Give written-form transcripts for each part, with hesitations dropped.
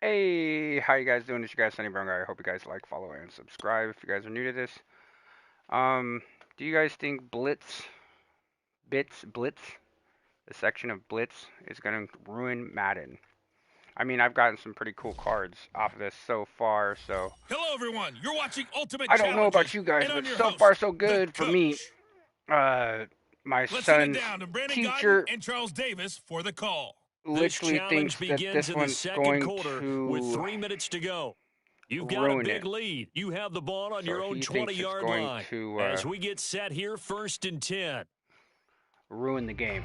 Hey, how you guys doing? It's your guys, Sunny Brown Guy. I hope you guys like, follow, and subscribe if you guys are new to this. Do you guys think Blitz, the section of Blitz, is gonna ruin Madden? I mean, I've gotten some pretty cool cards off of this so far, so Hello, everyone. You're watching Ultimate I don't know about Challenges, you guys, and but I'm your so host, far so the good for me. Coach. My Let's send it son's down to Brandon Godden teacher and Charles Davis for the call. This literally challenge thinks that begins this in the one's second going quarter with to 3 minutes to go. You've got a ruin big it. lead. You have the ball on So your own he thinks it's 20-yard going line. to As we get set here, 1st and 10. ruin the game.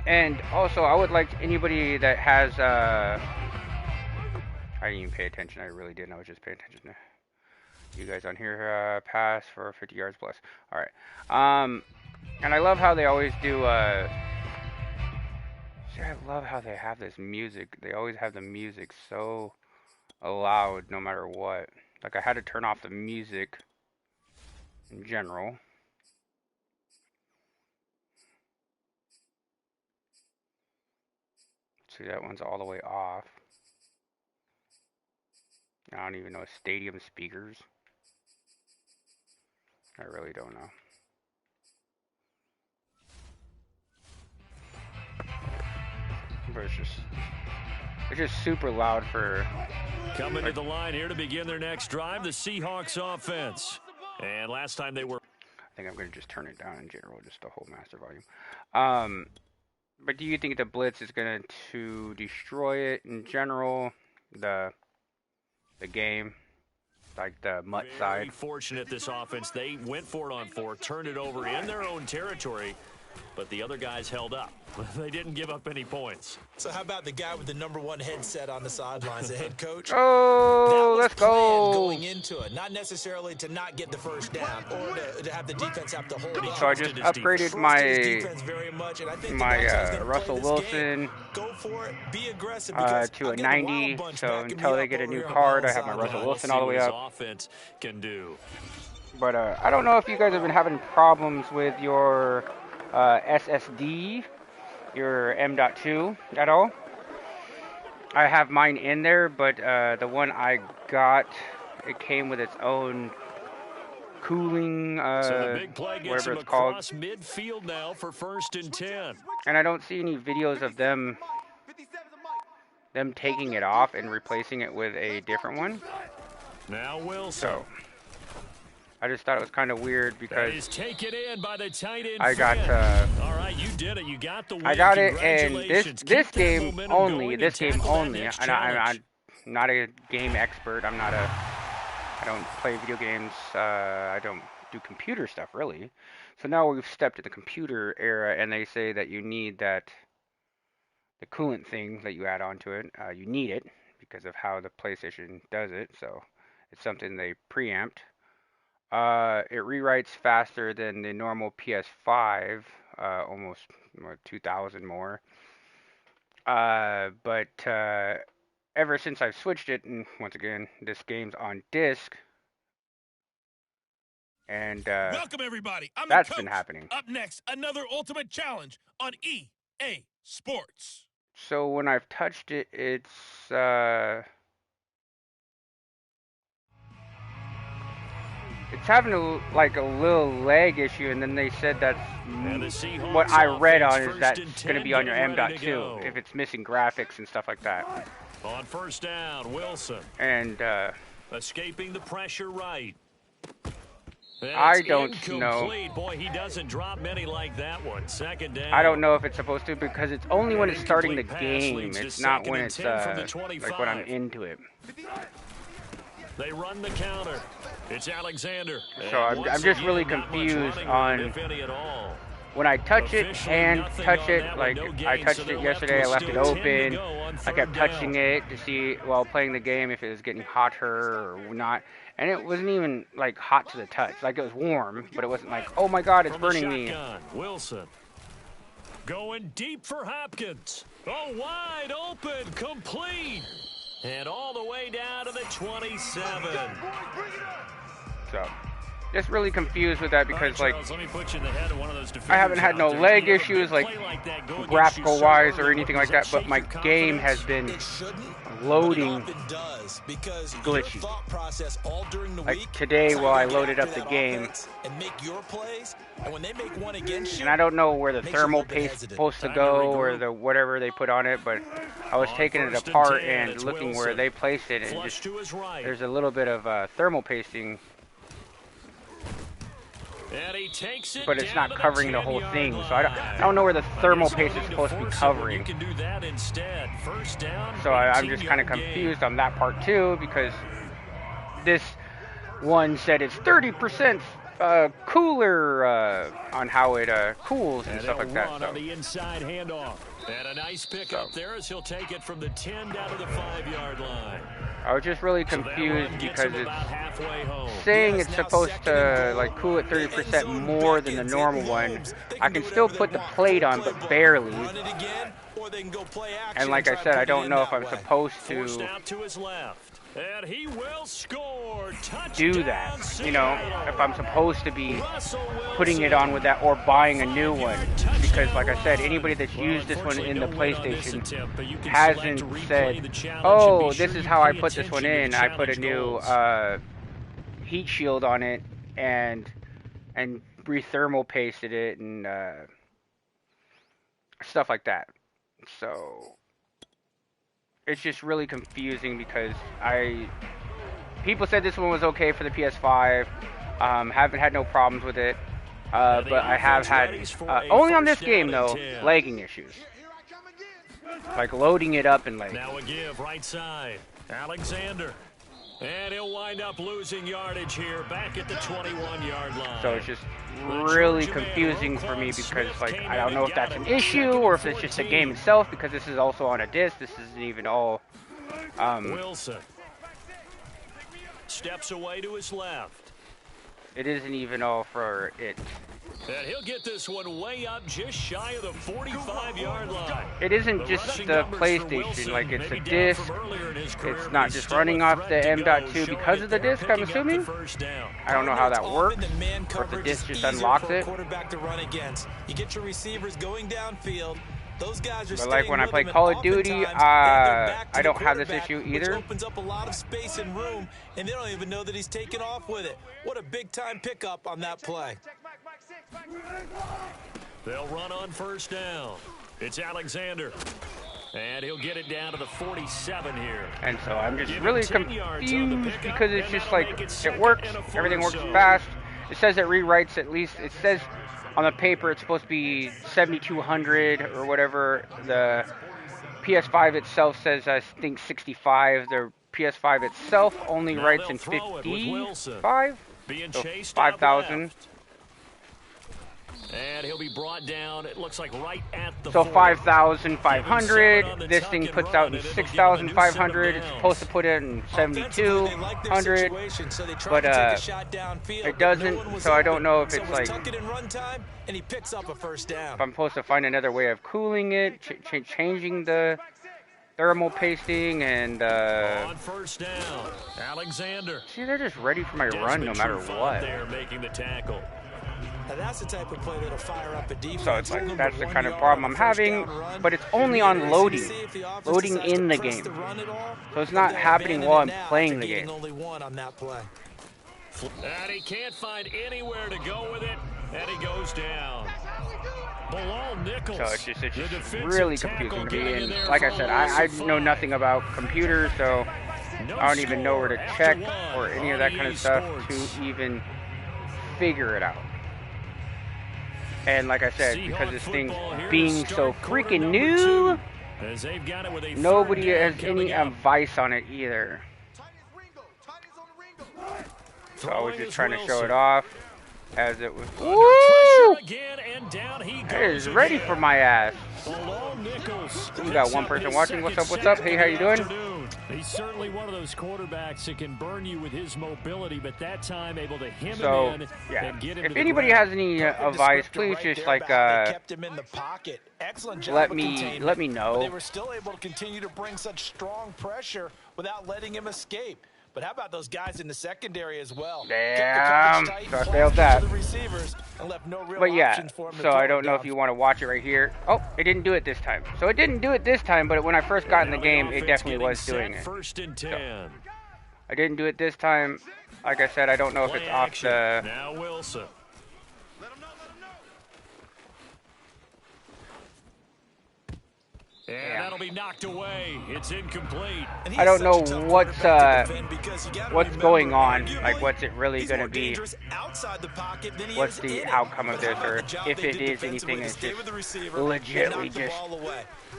And also, I would like anybody that has, I didn't even pay attention. I really didn't. I was just paying attention to you guys on here. Pass for 50 yards plus. All right. And I love how they always do, see, I love how they have this music. They always have the music so loud no matter what. Like, I had to turn off the music in general. See, that one's all the way off. I don't even know. Stadium speakers. I really don't know. But it's just super loud for. Coming to the line here to begin their next drive, the Seahawks offense. And last time they were. I think I'm going to just turn it down in general, just the whole master volume. But do you think the Blitz is going to destroy it in general? The game, like the MUT side. Very fortunate this offense. They went for it on 4, turned it over in their own territory, but the other guys held up. They didn't give up any points. So how about the guy with the #1 headset on the sidelines, the head coach? Oh, let's go. Going into it, not necessarily to not get the first down or to have the defense have to hold it. So I just upgraded my Russell Wilson to a 90. So until they get a new card, I have my Russell Wilson all the way up. Offense can do. But I don't know if you guys have been having problems with your SSD, your M.2 at all. I have mine in there, but the one I got, it came with its own cooling, so the big play gets whatever it's called. Midfield now for 1st and 10. And I don't see any videos of them taking it off and replacing it with a different one. Now Wilson. So I just thought it was kind of weird because is taken in by the tight end. I got all right, you did it. You got the win. I got it, and this game only, and I'm not a game expert. I don't play video games. I don't do computer stuff really. So now we've stepped to the computer era, and they say that you need the coolant thing that you add onto it. You need it because of how the PlayStation does it. So it's something they preamped. It rewrites faster than the normal PS5, almost 2,000 more. But ever since I've switched it, and once again, this game's on disc, and Welcome, everybody. I'm that's the coach. been happening. Up next, another Ultimate Challenge on EA Sports. So when I've touched it, it's having a little lag issue, and then they said that's what I read on is that it's going to be on your M.2 if it's missing graphics and stuff like that. On 1st down, Wilson. And escaping the pressure right. I don't know. Boy, he doesn't drop many like that one. 2nd down. I don't know if it's supposed to because it's only when it's starting the game. It's not when it's like when I'm into it. They run the counter. It's Alexander. So I'm just really confused on when I touch it and touch it. Like I touched it yesterday, I left it open. I kept touching it to see while playing the game if it was getting hotter or not. And it wasn't even like hot to the touch. Like it was warm, but it wasn't like, oh my God, it's burning me. Wilson going deep for Hopkins. Oh, wide open, complete. And all the way down to the 27. So just really confused with that because, like, Charles, let me put you in the head of one of those I haven't had no leg issues, like, graphical-wise or anything like that, but my game has been loading glitchy. Like, today, while I loaded up the game, and I don't know where the thermal paste is supposed to go or the whatever they put on it, but I was taking it apart and looking where they placed it, and just, there's a little bit of thermal pasting, but it's not covering the whole thing, so I don't know where the thermal paste is supposed to be covering. So I'm just kind of confused on that part too, because this one said it's 30% cooler on how it cools and stuff like that. So. On the inside handoff. And a nice pickup there as he'll take it from the 10 down to the 5-yard line. I was just really confused because it's saying it's supposed to like cool at 30% more than the normal one. I can still put the plate on, but barely. And like I said, I don't know if I'm supposed to do that. You know, if I'm supposed to be putting it on with that or buying a new one. Because like I said, anybody that's used this one in the PlayStation hasn't said, oh, this is how I put this one in. I put a new heat shield on it and re-thermal pasted it and stuff like that. So it's just really confusing because people said this one was okay for the PS5. Haven't had no problems with it. But I have had, only on this game though, lagging issues. Like loading it up and lagging. Now a give right side. Alexander. And he'll wind up losing yardage here back at the 21-yard line. So it's just really confusing for me because, like, I don't know if that's an issue or if it's just the game itself, because this is also on a disc. This isn't even all Wilson steps away to his left. It isn't even all for it. And he'll get this one way up just shy of the 45-yard line. It isn't just the PlayStation, like it's a disc. It's not just running off the M.2 because of the disc, I'm assuming. I don't know how that works, or if the disc just unlocks it. You get your receivers going downfield. Those guys are but like when I play Call of Duty, I don't have this issue either. Opens up a lot of space and room, and they don't even know that he's taking off with it. What a big-time pickup on that play. They'll run on first down. It's Alexander. And he'll get it down to the 47 here. And so I'm just really confused because it's just like, it works, everything works fast. It says it rewrites at least, it says on the paper it's supposed to be 7200 or whatever. The PS5 itself says, I think, 65. The PS5 itself only writes in 55, so 5,000. And he'll be brought down, it looks like right at the so 5,500. This thing puts out in 6,500. It's supposed to put it in 7,200, but it doesn't. So I don't know if it's like if I'm supposed to find another way of cooling it, changing the thermal pasting, and on first down, Alexander. See, they're just ready for my run no matter what. They're making the tackle. Now that's the type of play that'll fire up a defense. So it's like, that's the kind of problem I'm having, but it's only on loading in the game. So it's not happening while I'm playing the game. And he can't find anywhere to go with it, and he goes down. So it's just really confusing to me. And like I said, I know nothing about computers, so I don't even know where to check or any of that kind of stuff to even figure it out. And like I said, because this thing being so freaking new, nobody has any advice on it either. So I was just trying to show it off as it was. Woo! It is ready for my ass. We got one person watching. What's up? What's up? Hey, how you doing? He's certainly one of those quarterbacks that can burn you with his mobility, but that time able to hem him in and get him. If anybody has any advice, please just like let me know. They were still able to continue to bring such strong pressure without letting him escape. But how about those guys in the secondary as well? Damn, so I failed that. But yeah, so I don't know if you want to watch it right here. Oh, it didn't do it this time. So it didn't do it this time, but when I first got in the game, it definitely was doing it. First and 10. So, I didn't do it this time. Like I said, I don't know if it's off the... Now Wilson. And that'll be knocked away. It's incomplete. I don't know what's going on. Like, what's it really going to be? What's the outcome of this, or if it is anything, it's just legitly just...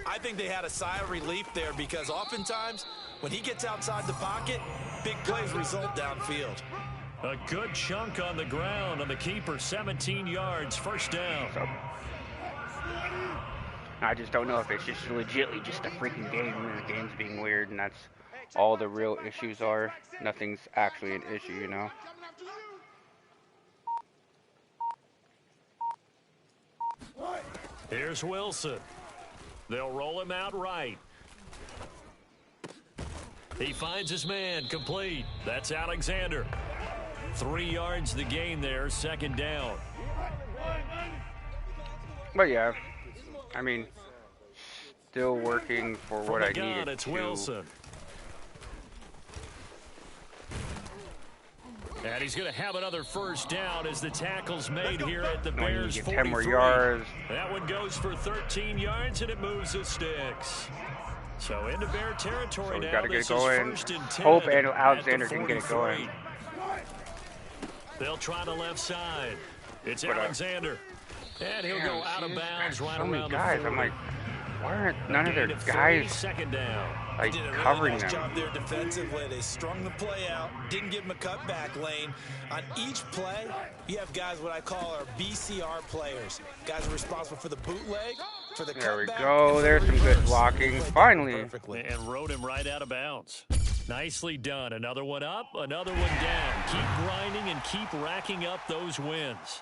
I think they had a sigh of relief there because oftentimes when he gets outside the pocket, big plays result downfield. A good chunk on the ground on the keeper, 17 yards, first down. So, I just don't know if it's just legitly just a freaking game and the game's being weird, and that's all the real issues are. Nothing's actually an issue, you know? Here's Wilson. They'll roll him out right. He finds his man, complete. That's Alexander. 3 yards the gain there, second down. But yeah, I mean, still working for what I needed it's to. Wilson. And he's going to have another first down as the tackle's made here at the Bears' 43. 10 more yards. That one goes for 13 yards, and it moves the sticks. So into Bear territory now. Got to get it going. 10 Hope and Alexander can get it going. They'll try the left side. It's Alexander. And he'll go out of bounds right around the 40. I'm like, why aren't none of their guys second down? Like did a covering really nice them? job there defensively. They strung the play out, didn't give him a cutback lane. On each play, you have guys what I call our BCR players. Guys are responsible for the bootleg, for the There we cutback, go. There's some good blocking. Finally. And rode him right out of bounds. Nicely done. Another one up, another one down. Keep grinding and keep racking up those wins.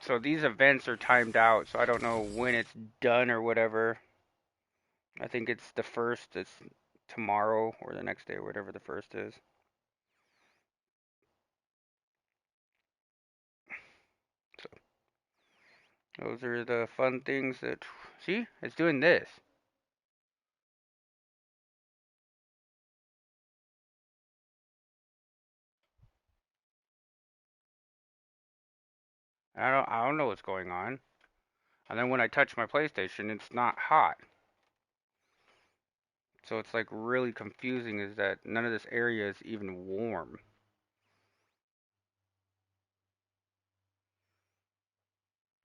So these events are timed out, so I don't know when it's done or whatever. I think it's the first, it's tomorrow or the next day, whatever the first is. So those are the fun things that, see, it's doing this. I don't know what's going on. And then when I touch my PlayStation, it's not hot. So it's like really confusing is that none of this area is even warm.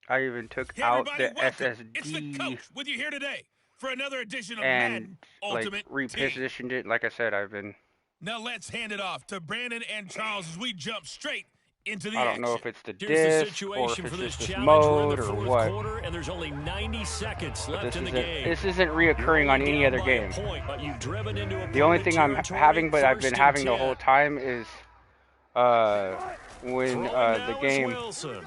I even took out the SSD. It's the coach with you here today for another edition of and Madden Ultimate repositioned it. Like I said, I've been... Now let's hand it off to Brandon and Charles as we jump straight into the I don't action. know if it's the Here's disc the or if situation it's for this just this challenge. We're in mode the or fourth what. quarter, and there's only 90 seconds But left in the game. this isn't reoccurring on any other game. Point, but you've driven into The only thing I'm having, but I've been having the whole time, is when the game... Wilson.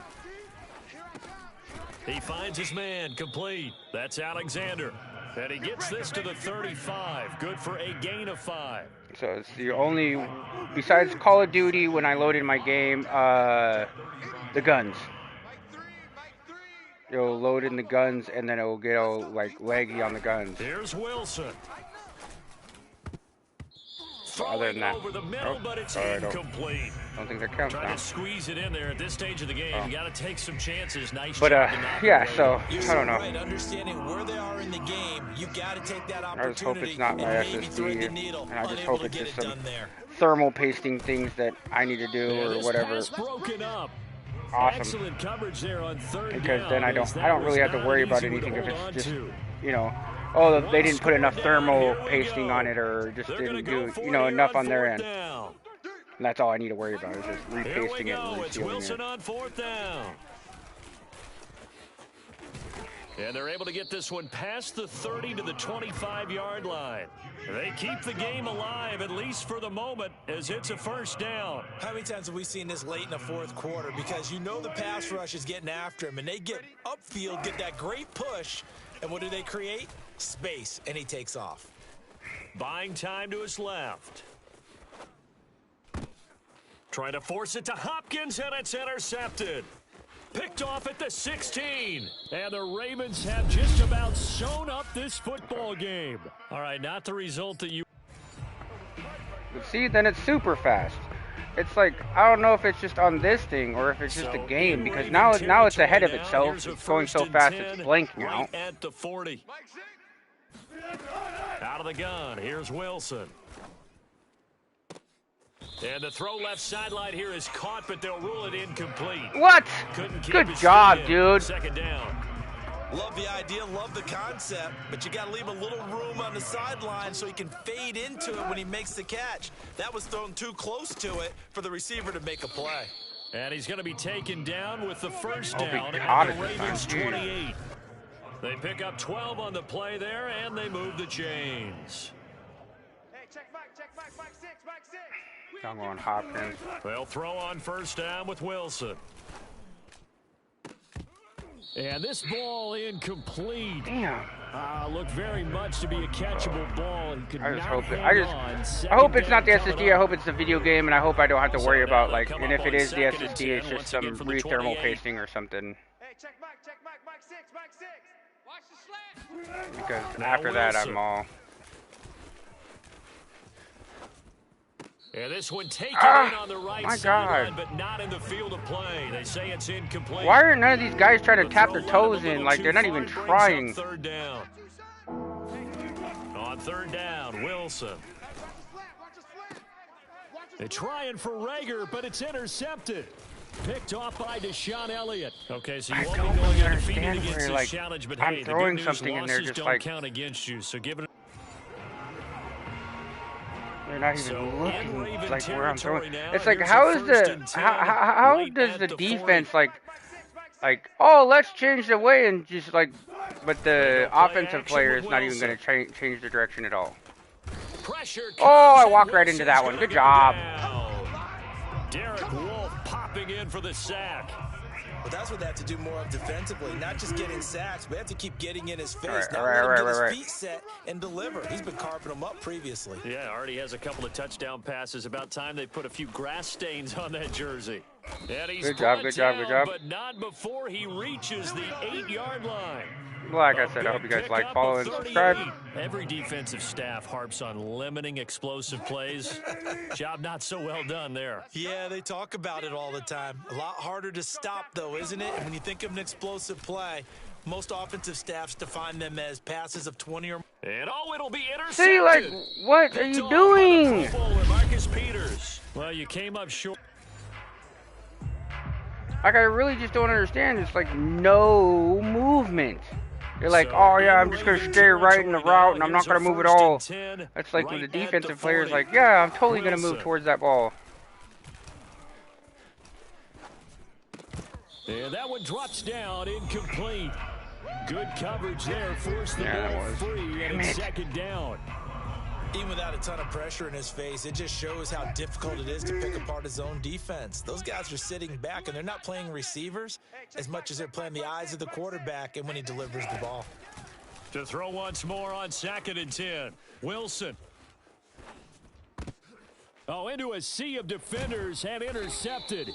He finds his man, complete. That's Alexander. And he gets this to the 35. Good for a gain of 5. So it's the only, besides Call of Duty, when I loaded my game, the guns. It'll load in the guns, and then it'll get all, like, laggy on the guns. Here's Wilson. Other than that, Over the middle, but it's incomplete. Don't think that counts Trying now. to squeeze it in there at this stage of the game. You got to take some chances. Nice But job to knock it yeah, away. so I don't know. Right, understanding where they are in the game, you got to take that I opportunity. just hope it's not my and maybe thread the SSD, needle, and I just unable hope to it's get just it some done there. thermal pasting things that I need to do or This whatever. pass broken up. Awesome. Excellent coverage there on third Because down, then I as don't that really have to was worry not about an easy anything if one to hold it's just, on to. you know, oh, they didn't put enough thermal Here we pasting go. on it or just They're didn't gonna do, go for you know, it enough here on their fourth end. down. And that's all I need to worry about is just Here we repasting it go. and It's resealing Wilson it. on fourth down. And they're able to get this one past the 30 to the 25-yard line. They keep the game alive, at least for the moment, as it's a first down. How many times have we seen this late in the fourth quarter? Because you know the pass rush is getting after him, and they get upfield, get that great push, and what do they create? Space, and he takes off. Buying time to his left. Trying to force it to Hopkins, and it's intercepted. Picked off at the 16. And the Ravens have just about sewn up this football game. All right, not the result that you... See, then it's super fast. It's like, I don't know if it's just on this thing or if it's just a game, because now it's ahead of itself. It's going so fast it's blanking out. Right at the 40. Out of the gun, here's Wilson. And the throw left sideline here is caught, but they'll rule it incomplete. What? Good job, dude. Second down. Love the idea, love the concept, but you got to leave a little room on the sideline so he can fade into it when he makes the catch. That was thrown too close to it for the receiver to make a play. And he's going to be taken down with the first Oh, down at the Ravens 28. They pick up 12 on the play there, and they move the chains. Hey, check back, 6, back 6. I'm going Hopkins. They'll throw on first down with Wilson. And this ball incomplete. Damn. Looked very much to be a catchable ball. He could I just not hope it. hang I hope it's not the SSD. I hope it's the video game, and I hope I don't have to worry about like. And if it is the SSD, it's just some re-thermal pasting or something. Hey, check back, back 6, back 6. Watch the slant. Because after that, I'm all. And this one taken in on the right sideline, God. but not in the field of play. They say it's incomplete. Why are none of these guys trying to tap their toes in? Like, they're not even trying. On third down. On third down, Wilson. They're trying for Rager, but it's intercepted. Picked off by Deshaun Elliott. Okay, so you won't be going undefeated against this like, challenge, but I'm hey, throwing the good news, something in there losses just don't like count against you, so give it. They're not even So looking like where I'm throwing. now, It's like, here's how a is first the and 10, how right does at the the defense 40. like oh, let's change the way and just like, but the offensive action player with is not even Wilson. going to change the direction at all. Pressure Oh, I comes, walked and right into Wilson's that one. gonna Good go job. down. Derek Wolfe popping in for the sack. But that's what they have to do more of defensively, not just getting sacks, but they have to keep getting in his face. All Now let him right, get right. his feet set and deliver. He's been carving them up previously. Yeah, already has a couple of touchdown passes. About time they put a few grass stains on that jersey. And he's Good job, brought good job, good down, job. But not before he reaches the 8-yard line. Like I said, I hope you guys like, follow, and subscribe. Every defensive staff harps on limiting explosive plays. Job not so well done there. Yeah, they talk about it all the time. A lot harder to stop, though, isn't it? And when you think of an explosive play, most offensive staffs define them as passes of 20 or more. And it'll be intercepted. See, like, what are you doing? Marcus Peters. Well, you came up short. Like, I really just don't understand. It's like no movement. You're like, oh yeah, I'm just gonna stay right in the route and I'm not gonna move at all. That's like when the defensive player's like, yeah, I'm totally gonna move towards that ball. And that one drops down, incomplete. Good coverage there, forced the ball free, and it's second down. Even without a ton of pressure in his face, it just shows how difficult it is to pick apart his own defense. Those guys are sitting back, and they're not playing receivers as much as they're playing the eyes of the quarterback and when he delivers the ball. To throw once more on 2nd and 10. Wilson. Oh, into a sea of defenders and intercepted.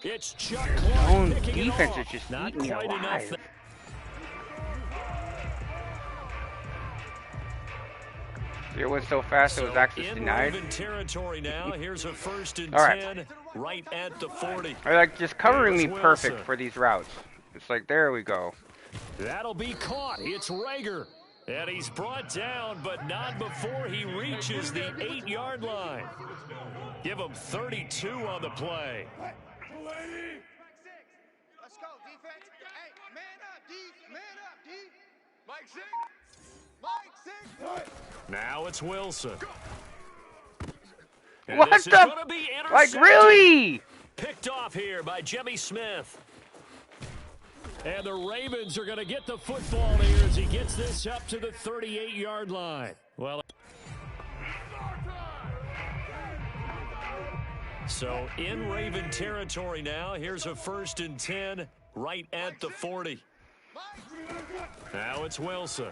It's Chuck Clark picking it defense off. is just Not eating me quite alive. enough. It went so fast, it was actually denied. In territory now. Here's a 1st and All right. 10, right at the 40. They're like just covering me There's perfect Wilson. for these routes. It's like, there we go. That'll be caught. It's Rager. And he's brought down, but not before he reaches the 8-yard line. Give him 32 on the play. Let's go, defense. Hey, man up, D. Man up, D. Mike 6. Mike 6. Now it's Wilson. And What this is the? gonna be Like, intercepted. really? Picked off here by Jimmy Smith. And the Ravens are going to get the football here as he gets this up to the 38-yard line. Well, so in Raven territory now. Here's a 1st and 10 right at the 40. Now it's Wilson.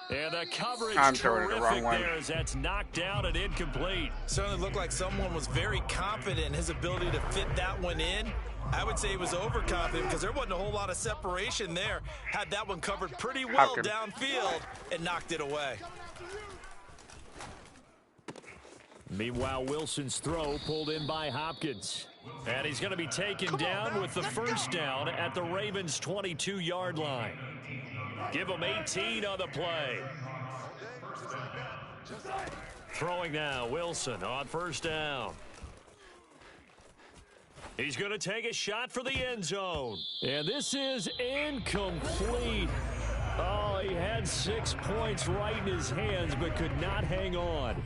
And the coverage I'm throwing it the wrong terrific way. there as that's knocked down and incomplete. Certainly looked like someone was very confident in his ability to fit that one in. I would say he was overconfident because there wasn't a whole lot of separation there. Had that one covered pretty well Hopkins. downfield and knocked it away. Meanwhile, Wilson's throw pulled in by Hopkins. And he's going to be taken down with the first down at the Ravens' 22-yard line. Give him 18 on the play. Throwing now, Wilson on first down. He's going to take a shot for the end zone. And this is incomplete. Oh, he had 6 points right in his hands, but could not hang on.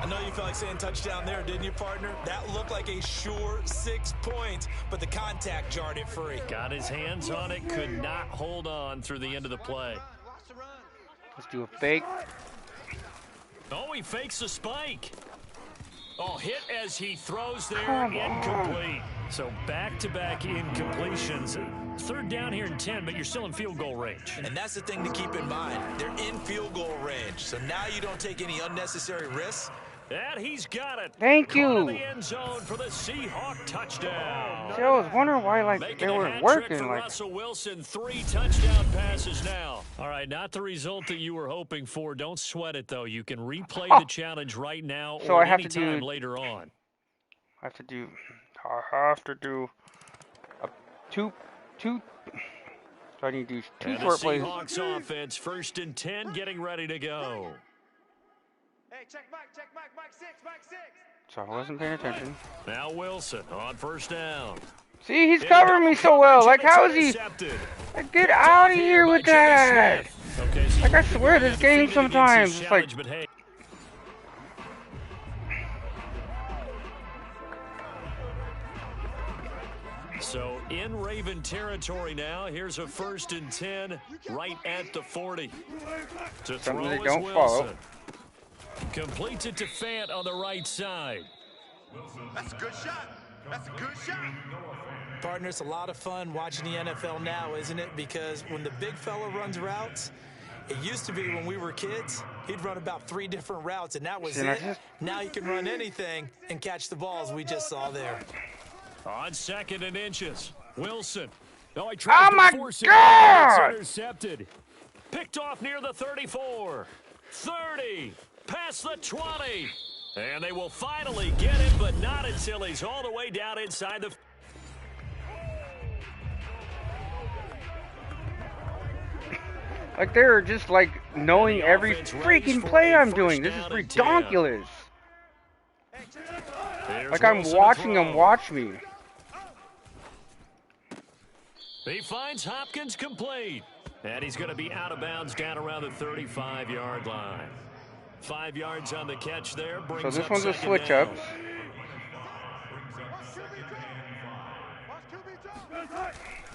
I know you felt like saying touchdown there, didn't you, partner? That looked like a sure 6 points, but the contact jarred it free. Got his hands on it, could not hold on through the end of the play. Let's do a fake. Oh, he fakes the spike. Oh, hit as he throws there, incomplete. So back-to-back incompletions. Third down here in 10, but you're still in field goal range. And that's the thing to keep in mind. They're in field goal range, so now you don't take any unnecessary risks. And he's got it. Thank you. Caught in the end zone for the Seahawk touchdown. See, I was wondering why like Making they a weren't hat working. trick for Like Russell Wilson, 3 touchdown passes now. All right, not the result that you were hoping for. Don't sweat it, though. You can replay the challenge right now So or I have to anytime do- later on. I have to do a two. So I need to do two And the short plays. Seahawks offense, 1st and 10, getting ready to go. Hey, check Mike, Mike 6, Mike 6. So I wasn't paying attention. Now Wilson on first down. See, he's covering me so well. Like, how is he? Like, get out of here with that. Okay, so Like, I swear this game sometimes it's like. but hey. So in Raven territory now. Here's a 1st and 10 right at the 40. To Something throw they is don't Wilson. follow. Completes it to Fant on the right side. That's a good shot. That's a good shot. Partner, it's a lot of fun watching the NFL now, isn't it? Because when the big fella runs routes, it used to be when we were kids, he'd run about 3 different routes, and that was it. Now he can run anything and catch the balls we just saw there. On 2nd and inches, Wilson. Oh my God! It's intercepted. Picked off near the 34. 30. Past the 20. And they will finally get him, but not until he's all the way down inside the... Like, they're just, like, knowing every freaking play I'm doing. This is ridiculous. Like, I'm watching them watch me. He finds Hopkins complete. And he's going to be out of bounds down around the 35-yard line. 5 yards on the catch there. So this one's a switch up.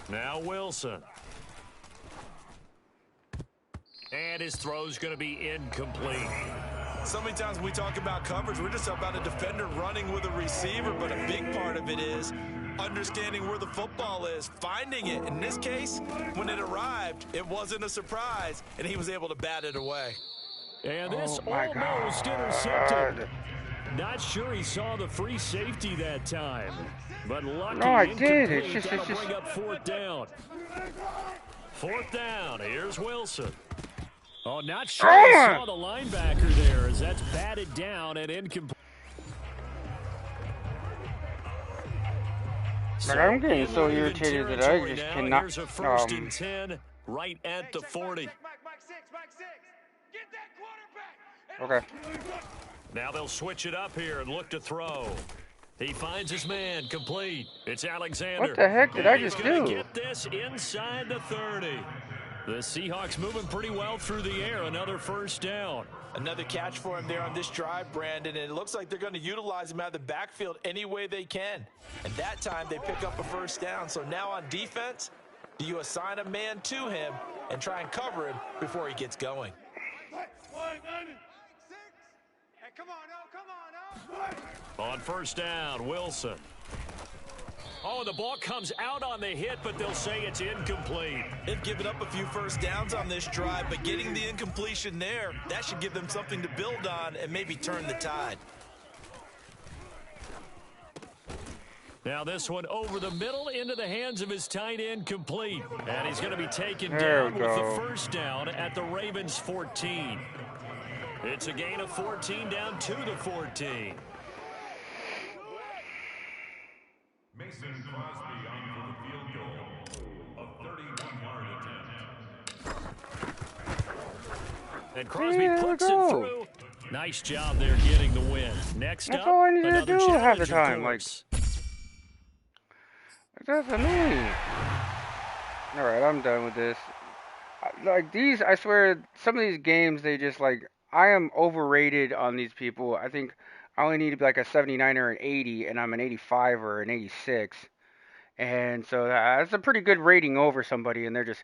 Now Wilson. And his throw's going to be incomplete. So many times when we talk about coverage, we're just about a defender running with a receiver, but a big part of it is understanding where the football is, finding it. In this case, when it arrived, it wasn't a surprise, and he was able to bat it away. And this Oh my almost God. intercepted. Not sure he saw the free safety that time. But lucky, No, I did. It's incomplete. just- That'll bring up 4th down. 4th down. Here's Wilson. Oh, not sure he saw the linebacker there as that's batted down and incomplete. Like, I'm getting so irritated that I just cannot. Here's a 1st and 10 right at the 40. Mike 6, Mike 6. Get that quarterback. Okay. Now they'll switch it up here and look to throw. He finds his man complete. It's Alexander. What the heck did I just He's gonna do? get this inside the 30. The Seahawks moving pretty well through the air. Another 1st down. Another catch for him there on this drive, Brandon, and it looks like they're going to utilize him out of the backfield any way they can. And that time they pick up a 1st down. So now on defense, do you assign a man to him and try and cover him before he gets going? Hey, come on, oh, come on, oh. On 1st down, Wilson. Oh, the ball comes out on the hit, but they'll say it's incomplete. They've given up a few first downs on this drive, but getting the incompletion there, that should give them something to build on and maybe turn the tide. Now this one over the middle into the hands of his tight end, complete. And he's going to be taken There down we with go. the first down at the Ravens 14. It's a gain of 14 down to the 14. Mason Crosby on for the field goal. A 31-yard attempt. And Crosby Yeah, puts there we it go. through. Nice job there getting the win. Next That's up, all I needed to another do half the challenge, of time, like- course. That's annoying. Alright, I'm done with this. Like, these, I swear, some of these games, they just, like, I am overrated on these people. I think I only need to be like a 79 or an 80, and I'm an 85 or an 86. And so that's a pretty good rating over somebody, and they're just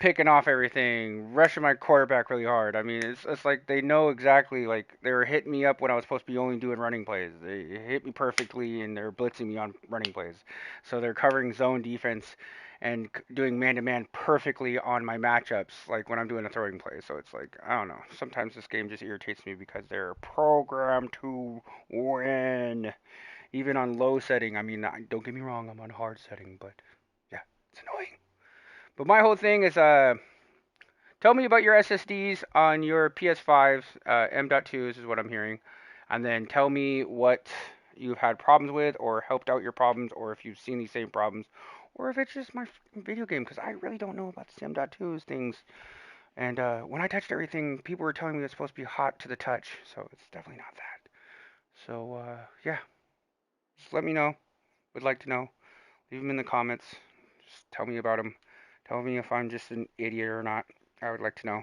picking off everything, rushing my quarterback really hard. I mean, it's like they know exactly, like, they were hitting me up when I was supposed to be only doing running plays. They hit me perfectly, and they're blitzing me on running plays. So they're covering zone defense and doing man-to-man perfectly on my matchups, like when I'm doing a throwing play. So it's like, I don't know. Sometimes this game just irritates me because they're programmed to win. Even on low setting, I mean, don't get me wrong, I'm on hard setting, but yeah, it's annoying. But my whole thing is, tell me about your SSDs on your PS5s, M.2s is what I'm hearing, and then tell me what you've had problems with, or helped out your problems, or if you've seen these same problems, or if it's just my video game, because I really don't know about the M.2s things. And when I touched everything, people were telling me it's supposed to be hot to the touch, so it's definitely not that. So, yeah. Just let me know. Would like to know. Leave them in the comments. Just tell me about them. Tell me if I'm just an idiot or not. I would like to know.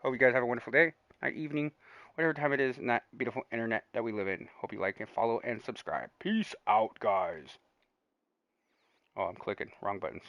Hope you guys have a wonderful day, night, evening, whatever time it is in that beautiful internet that we live in. Hope you like and follow and subscribe. Peace out, guys. Oh, I'm clicking. Wrong buttons.